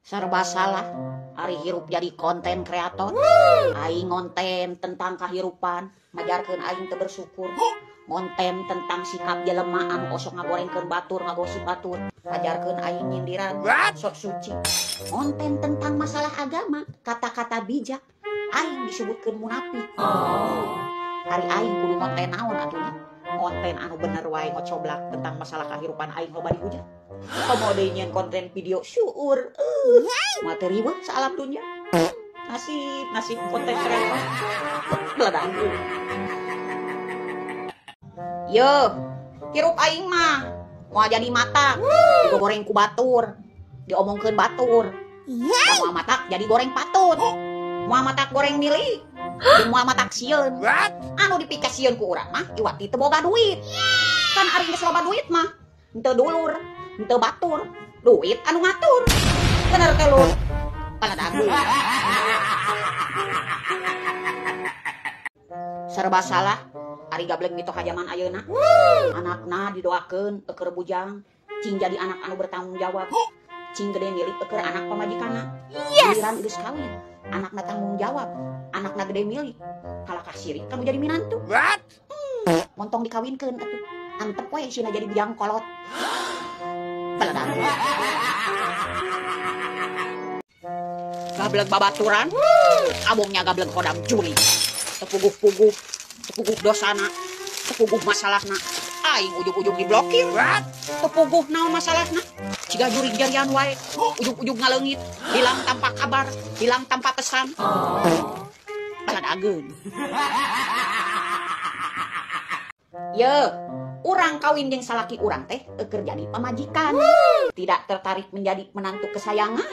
Serba salah. Ari hirup jadi konten kreator. Aing ngonten tentang kehirupan, majarkeun aing teu bersyukur. Ngonten tentang sikap jelema anu osok ngagorengkeun batur, ngagosip batur. Ajarkeun aing nyindiran, sok suci. Ngonten tentang masalah agama, kata-kata bijak. Aing disebutkeun munafik. Hari aing kudu ngonten naon atunya? Konten anu bener wae ngocoblak tentang masalah kehirupan aing loba dihujat. Komo deui nyeun konten video syukur. Materi wah saalam dunya. Nasib konten kreator. Beladan. Yo, hirup aing mah moal jadi mata, digoreng ku batur, diomongkeun batur. Moal matak jadi goreng patut. Moal matak goreng milih. Jeung moal matak sieun. Anu dipikir sieun ku urang mah iwati teu boga duit. Kan ari geus loba duit mah henteu dulur, henteu batur, duit anu ngatur. Bener teh lu. Paladag. Serba salah. Ari gablek mitoh hajaman ayeuna. Anakna didoakeun keur bujang, cing jadi anak anu bertanggung jawab. Cing gede milik keur anak pamajikanna. Giliran geus kawin, anakna tanggung jawab, anakna gede milik. Kalakah sirik kamu jadi minantu. Montong dikawinkeun atuh. Antep we sieuna jadi biang kolot. Paladan. Gablek babaturan, abongnya gablek kodam juri. Tepuguh-puguh, tepuguh dosana, tepuguh masalahna. Aing ujug-ujug diblokir. Tepuguh naon masalahna? Ciga juri jarian wae, ujug-ujug ngaleungit, hilang tanpa kabar, hilang tanpa pesan. Baladageun. Ye, urang kawin jeung salaki urang teh keur jadi pamajikan. Tidak tertarik menjadi menantu kesayangan,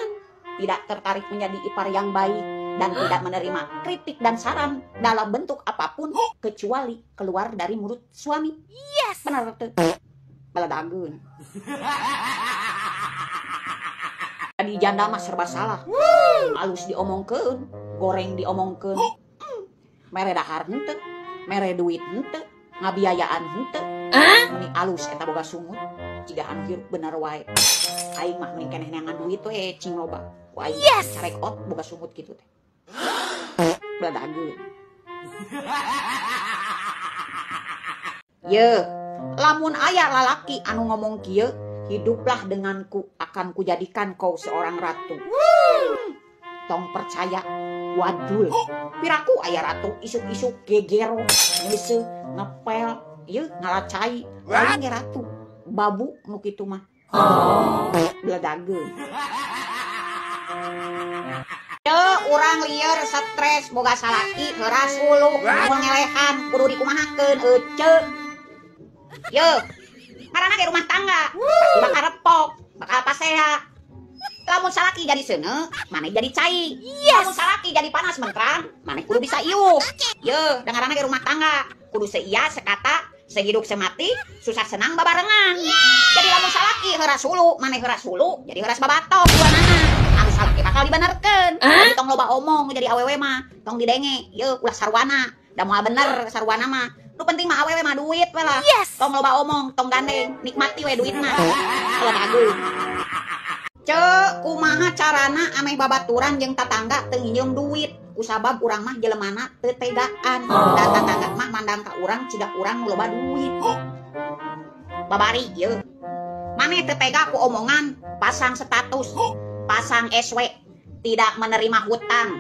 tidak tertarik menjadi ipar yang baik, dan tidak menerima kritik dan saran dalam bentuk apapun kecuali keluar dari mulut suami. Yes. Benar tuh. Baladageun. Jadi janda mah serba salah. Alus diomongkeun, goreng diomongkeun. Mere dahar henteu, mere duit henteu, ngabiayaan henteu. Meni alus eta boga sungut. Ciga anu hirup bener wae. Aing mah mending keneh neangan duit we cing loba. Wah, yes. Carekot boga sungut kitu teh. Baladageun. Ye, lamun aya lalaki anu ngomong kieu, hiduplah denganku akan kujadikan kau seorang ratu. Tong percaya, wadul. Piraku aya ratu isuk-isuk gegero, ngeuseuh, ngepel, ieu ngalacai, lain ge ratu. Babu nu kitu mah. Baladageun. Yo, urang lieur stres boga salaki heuras hulu mun ngelehan kudu dikumahakeun ece. Yo, marana ge rumah tangga, pasti bakal repok, bakal pasea. Lamun salaki jadi seuneu, maneh jadi cai. Lamun salaki jadi panas mentrang, maneh kudu bisa iuh. Yo, dengarana ge rumah tangga, kudu seiya sekata, sehidup semati, susah senang babarengan. Jadi lamun salaki heuras hulu, maneh heuras hulu, jadi heuras babatok duanana. Salaki bakal dibenerkeun. Jadi tong loba omong jadi awewe mah, tong didenge. Yeuh ulah sarwana. Da moal bener sarwana mah. Nu penting mah awewe mah duit we lah. Tong loba omong, tong gandeng, nikmati we duitna. Baladageun. Ceu, kumaha carana ameh babaturan jeung tatangga teu nginjem duit. Kusabab urang mah jelemana teu tegaan. Da tatangga mah mandang ka urang ciga urang loba duit. Babari yeuh. Maneh teu tega ku omongan, pasang status. Pasang SW, tidak menerima hutang,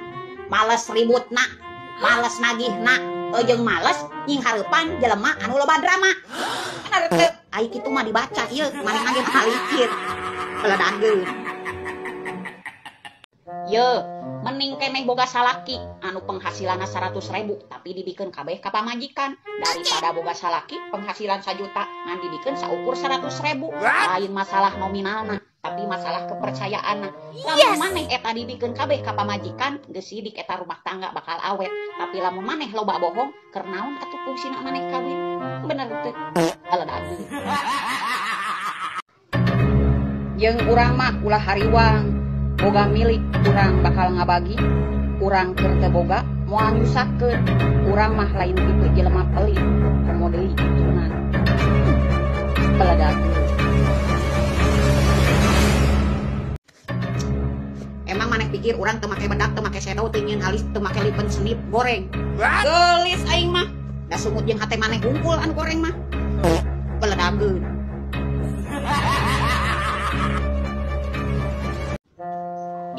males ributna, males nagihna, jeung males nying hareupan jelema anu loba drama. Bener teu? Ai kitu mah dibaca ieu, maneh mah ge malikir. Baladageun. Ye, mending keneh boga salaki anu penghasilanna 100.000 tapi dibikeun kabeh ka pamajikan daripada boga salaki penghasilan 1 juta ngan dibikeun saukur 100.000. Lain masalah nominalna tapi masalah kepercayaanna. Lamun maneh eta dibikeun kabeh ka pamajikan geus sidik eta rumah tangga bakal awet. Tapi lamun maneh loba bohong keur naon atuh fungsina maneh kawin. Bener teu? Baladageun. Jeung urang mah ulah hariwang boga milik urang bakal ngabagi, urang keur teu boga moal nyusahkeun. Urang mah lain tipe jelema pelit, komo deui kituna. Baladageun. Emang maneh pikir orang teu make bedak, teu make shadow, teu nyieun alis, teu make lipen senip goreng. Geulis aing mah. Da sungut jeung hate maneh hungkul anu goreng mah. Beledageun.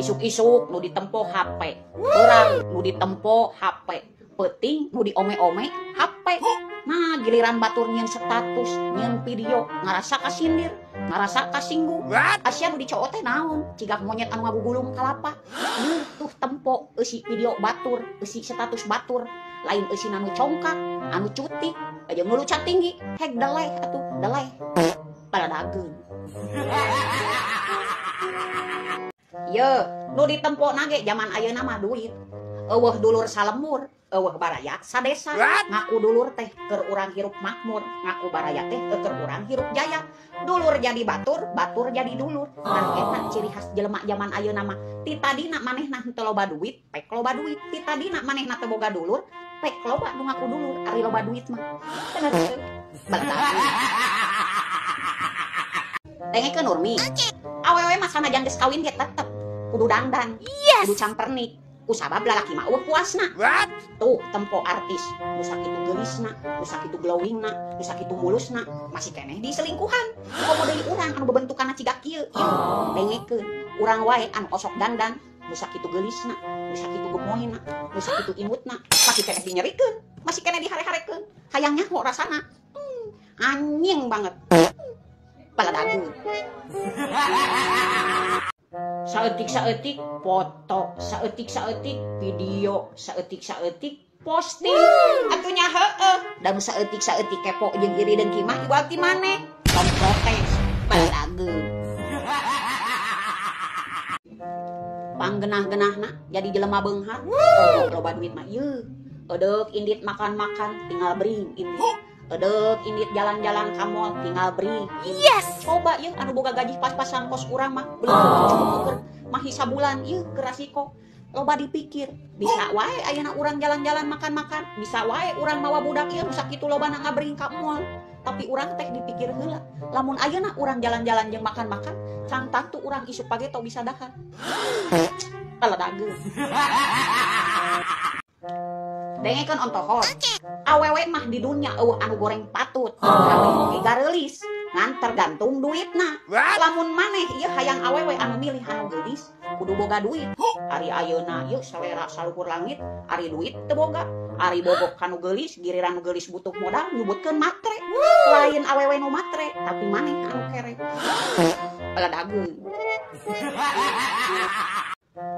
Isuk-isuk nu ditempo HP. Urang nu ditempo HP. Penting nu diome-ome HP. Nah, giliran batur nyieun status, nyieun video, ngarasa kasindir, ngarasa kasinggung. Asia nu dicoo teh naon? Cigak monyet anu ngagugulung kalapa. Tuh tempo eusi video batur, eusi status batur. Lain eusi anu congkak, anu cutik, jeung nu lucat tinggi. Hek deleh atuh, deleh. Baledageun. Ye, nu ditempo nage zaman ayeuna mah duit. Eueuh dulur salemur, eueuh baraya sadesa. Ngaku dulur teh keur urang hirup makmur, ngaku baraya teh keur urang hirup jaya. Dulur jadi batur, batur jadi dulur. Kan eta ciri khas jelema zaman ayeuna mah. Ti tadina manehna henteu loba duit, pek loba duit. Ti tadina manehna teu boga dulur, pek loba nu ngaku dulur, ari loba duit mah. Bener teu? Baledageun. Dengekeun Nurmi. Awewe mah sanajan geus kawin ge tetep kudu dandan, kudu campernik. Kusabab lalaki mah eueuh puasna. Tuh tempo artis, nu sakitu geulisna, nu sakitu glowingna, nu sakitu mulusna, masih keneh di selingkuhan. Komo deui urang anu bebentukanna cigak kieu. Dengekeun, urang wae anu osok dandan, nu sakitu geulisna, nu sakitu gemoyna, nu sakitu imutna, masih keneh dinyerikeun, masih keneh dihare-harekeun. Hayang nyaho rasana. Anjing banget. Baledageun. Saeutik-saeutik foto, saeutik-saeutik video, saeutik-saeutik posting. Atunya heueuh, da saeutik-saeutik kepo jeung iri dengki mah iwal ti maneh. Tom protes, baledageun. Panggenah-genahna jadi jelema beunghar. Loba duit mah yeuh. Edeuk indit makan-makan tinggal bring indit. Edeuk indit jalan-jalan ka mall tinggal bring. Yes. Coba yeuh anu boga gaji pas-pasan kos urang mah belum cukup keur mah sabulan yeuh keur rasiko. Loba dipikir, bisa wae ayeuna urang jalan-jalan makan-makan, bisa wae urang mawa budak ieu sakitu lobana ngabring ka mall. Tapi urang teh dipikir heula, lamun ayeuna urang jalan-jalan jeung makan-makan, can tantu urang isuk page teu bisa dahar. Baledageun. Dengekeun ontohor. Awewe mah di dunya eueuh anu goreng patut, anu oge gareulis, ngan tergantung duitna. Lamun maneh ieu hayang awewe anu milih anu geulis, kudu boga duit. Ari ayeuna ieu selera saluhur langit, ari duit teu boga. Ari bogok kanu geulis, giliran nu geulis butuh modal nyebutkeun matre. Lain awewe nu matre, tapi maneh anu kere. Baledageun.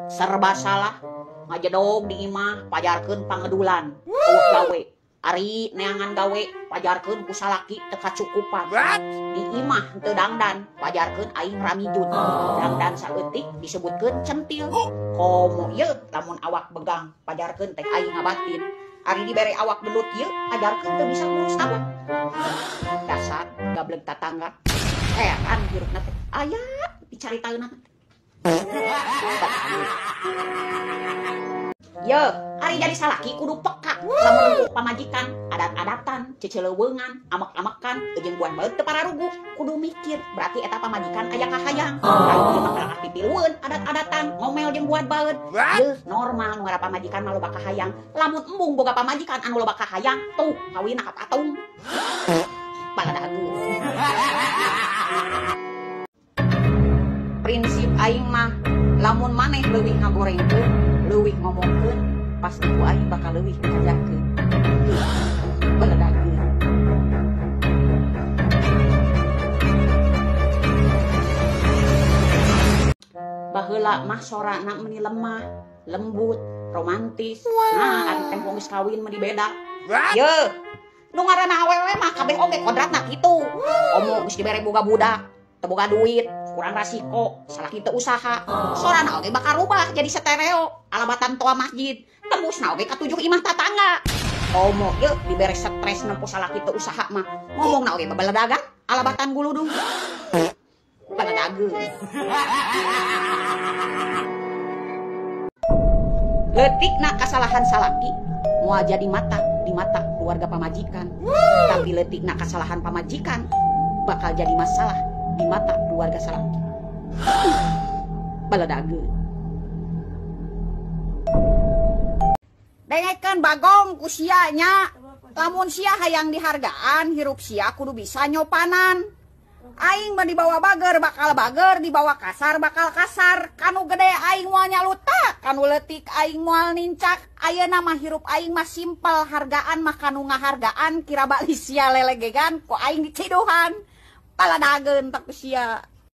Serba salah, ngajedog di imah pajarkeun pangedulan. Eueuh gawe. Ari neangan gawe pajarkeun ku salaki teu kacukupan. Di imah teu dangdan pajarkeun aing ramijut. Dangdan saeutik disebutkeun centil. Komo ieu lamun awak begang pajarkeun teh aing ngabatin. Ari dibere awak belut ieu ajarkeun teu bisa ngurus abot. Dasar gableg tatangga. Heran hirupna teh. Aya dicaritaeuna teh. Ye, ari jadi salaki kudu peka. Lamun nunggu pamajikan, adat-adatan, ceceleuweungan, amek-amekan, jeung buan baeut teu pararugu, kudu mikir. Berarti eta pamajikan aya kahayang. Lamun ieu bakal pipilueun adat-adatan, ngomel jeung buat baeut. Ye, normal nu ngaran pamajikan mah loba kahayang. Lamun embung boga pamajikan anu loba kahayang, tuh kawinna ka patung. Baledageun. Prinsip aing mah lamun maneh leuwih ngagorengkeun, leuwih ngomongkeun, pasti ku aing bakal leuwih ngajarkeun. Baledageun. Baheula mah sorana meuni lemah, lembut, romantis. Nah, ari tempo geus kawin mah dibeda. Ye, nu ngaranna awewe mah kabeh oge kodratna kitu. Omo geus dibere boga budak, teu boga duit, kurang rasiko, salaki teu usaha. Sorana oge bakal rubah jadi stereo, alabatan toa masjid. Tembusna oge ka 7 imah tatangga. Omo ieu dibere stres nempo salaki teu usaha mah. Ngomongna oge babaledagan, alabatan guludung. Baledageun. Leutikna kasalahan salaki moal jadi mata di mata keluarga pamajikan. Tapi leutikna kasalahan pamajikan bakal jadi masalah di mata keluarga salaki. Baledageun. dengekeun bagong ku sia nya. Lamun sia hayang dihargaan, hirup sia kudu bisa nyopanan. Aing mah dibawa bager, dibawa kasar bakal kasar. Kanu gede aing moal nyalutak, kanu leutik aing moal nincak. Ayeuna mah hirup aing mah simpel, hargaan mah kanu ngahargaan, kira bali sia lelegegan ku aing diciduhan. Paladageun tak sia.